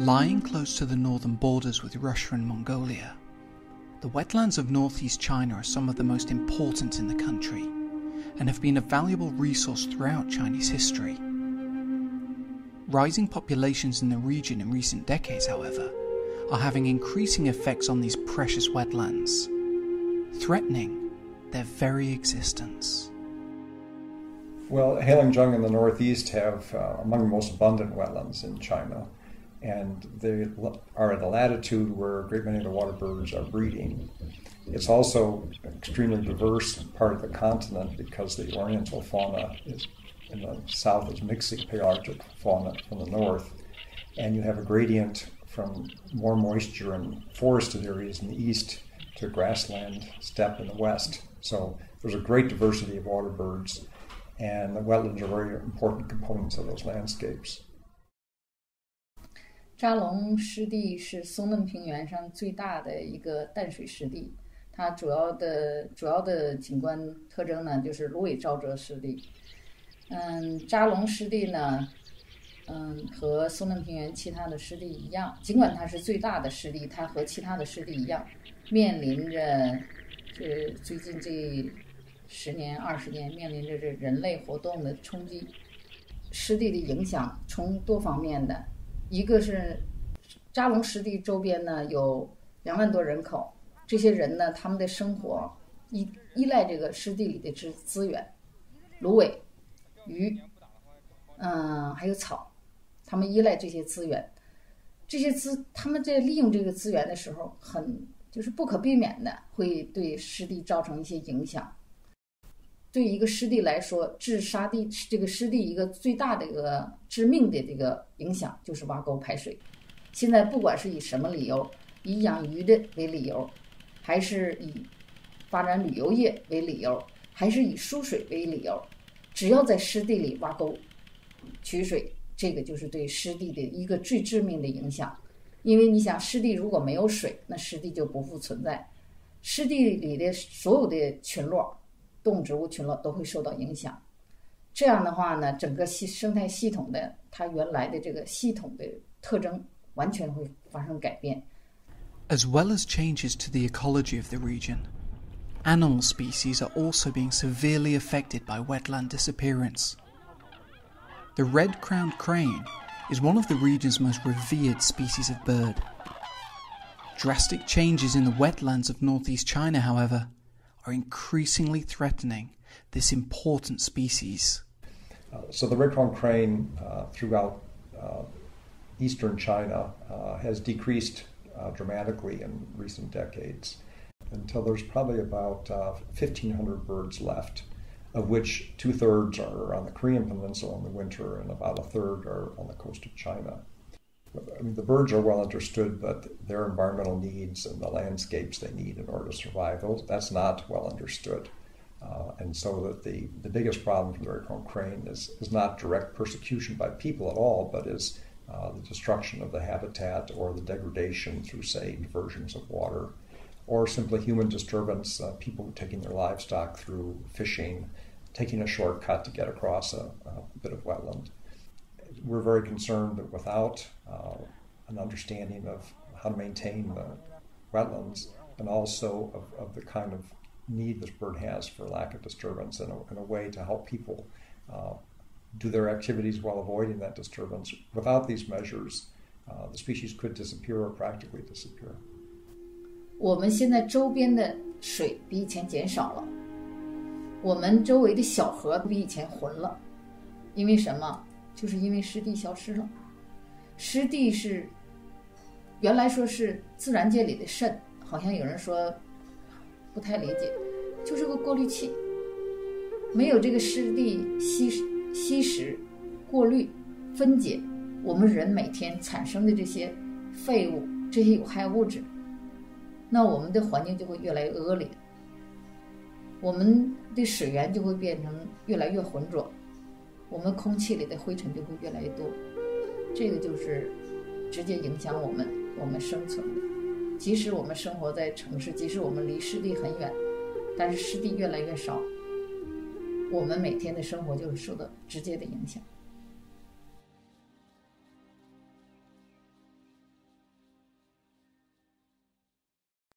Lying close to the northern borders with Russia and Mongolia, the wetlands of northeast China are some of the most important in the country and have been a valuable resource throughout Chinese history. Rising populations in the region in recent decades, however, are having increasing effects on these precious wetlands, threatening their very existence. Well, Heilongjiang in the northeast have among the most abundant wetlands in China, and they are at a latitude where a great many of the water birds are breeding. It's also an extremely diverse part of the continent because the oriental fauna is in the south is mixing pelagic fauna from the north, and you have a gradient from more moisture in forested areas in the east to grassland steppe in the west. So there's a great diversity of water birds, and the wetlands are very important components of those landscapes. 扎龙湿地是松嫩平原上最大的一个淡水湿地，它主要的景观特征呢就是芦苇沼泽湿地。扎龙湿地呢，和松嫩平原其他的湿地一样，尽管它是最大的湿地，它和其他的湿地一样，面临着最近这10年、20年面临着这人类活动的冲击。湿地的影响从多方面的。一个是扎龙湿地周边呢有2万多人口，这些人呢他们的生活依赖这个湿地里的资源，芦苇、鱼，还有草，他们依赖这些资源，他们在利用这个资源的时候，就是不可避免的会对湿地造成一些影响。对一个湿地来说，这个湿地一个最大的一个致命的这个影响就是挖沟排水。现在不管是以什么理由，以养鱼的为理由，还是以发展旅游业为理由，还是以输水为理由，只要在湿地里挖沟取水，这个就是对湿地的一个最致命的影响。因为你想，湿地如果没有水，那湿地就不复存在，湿地里的所有的群落动植物群落都会受到影响。这样的话呢，整个生态系统的它原来的这个系统的特征完全会发生改变。 As well as changes to the ecology of the region, animal species are also being severely affected by wetland disappearance. The red-crowned crane is one of the region's most revered species of bird. Drastic changes in the wetlands of northeast China, however, are increasingly threatening this important species. So the red-crowned crane throughout eastern China has decreased dramatically in recent decades until there's probably about 1,500 birds left, of which 2/3 are on the Korean peninsula in the winter and about 1/3 are on the coast of China. I mean, the birds are well understood, but their environmental needs and the landscapes they need in order to survive, that's not well understood. And so that the biggest problem for the red-crowned crane is not direct persecution by people at all, but is the destruction of the habitat or the degradation through, say, diversions of water, or simply human disturbance, people taking their livestock through fishing, taking a shortcut to get across a bit of wetland. We're very concerned that without an understanding of how to maintain the wetlands and also of the kind of need this bird has for lack of disturbance and a way to help people do their activities while avoiding that disturbance. Without these measures, the species could disappear or practically disappear. 我们现在周边的水比以前减少了，我们周围的小河比以前浑了，因为什么？就是因为湿地消失了。湿地是原来说是自然界里的肾，好像有人说不太理解，就是个过滤器。没有这个湿地吸食、过滤、分解我们人每天产生的这些废物、这些有害物质，那我们的环境就会越来越恶劣，我们的水源就会变成越来越浑浊，我们空气里的灰尘就会越来越多，这个就是直接影响我们生存的。即使我们生活在城市，即使我们离湿地很远，但是湿地越来越少，我们每天的生活就会受到直接的影响。